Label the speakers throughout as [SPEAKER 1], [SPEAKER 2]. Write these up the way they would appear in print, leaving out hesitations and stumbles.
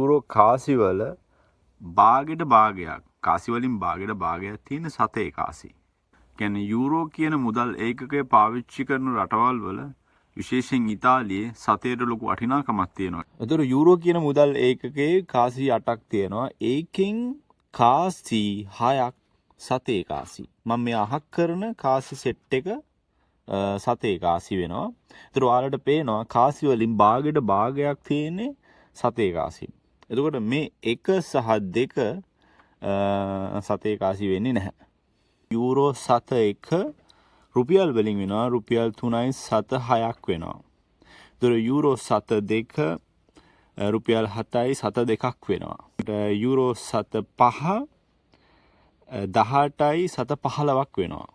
[SPEAKER 1] Euro කාසි වල භාගයට භාගයක් කාසි වලින් භාගයට භාගයක් තියෙන 7 කාසි. කියන්නේ යූරෝ කියන මුදල් ඒකකය පාවිච්චි කරන රටවල් වල විශේෂයෙන් ඉතාලියේ 7ට ලොකු වටිනාකමක් තියෙනවා. ඒතර යූරෝ කියන මුදල් ඒකකයේ කාසි 8ක් තියෙනවා. ඒකෙන් කාසි 6ක් 7 කාසි. මම මේ අහක් කරන කාසි සෙට් එක 7 කාසි වෙනවා. ඒතර ඔයාලට පේනවා කාසි වලින් භාගයට භාගයක් තියෙන්නේ 7 කාසි. එතකොට මේ 1 සහ 2 7 කාසි වෙන්නේ නැහැ. යූරෝ 7 රුපියල් වලින් වෙනවා රුපියල් 3.76ක් වෙනවා. ඒතර යූරෝ 7 රුපියල් 7.72ක් වෙනවා. යූරෝ 7 18.715ක් වෙනවා.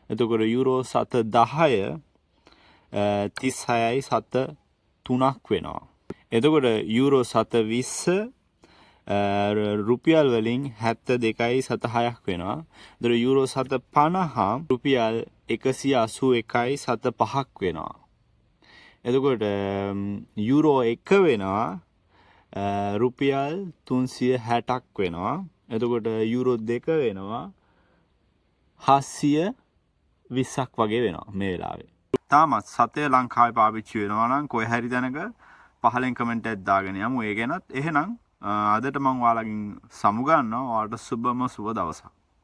[SPEAKER 1] එතකොට යූරෝ 7 36.73ක් වෙනවා. එතකොට යූරෝ 7 රුපියල් වලින් 72.76ක් වෙනවා. ඒතර යූරෝ 7 රුපියල් 181.75ක් වෙනවා. එතකොට යූරෝ 1 වෙනවා රුපියල් 360ක් වෙනවා. එතකොට යූරෝ 2 වෙනවා 720ක් වගේ වෙනවා මේ වෙලාවේ. තාමත් 7 ලංකාවේ පාවිච්චි වෙනවා නම් කොහේ හරි තැනක පහලෙන් කමෙන්ට් එකක් දාගෙන යමු. ඒ ගැනත් එහෙනම් අදට මම ඔයාලගෙන් සමු ගන්නවා. ඔයාලට සුබම සුබ දවසක්.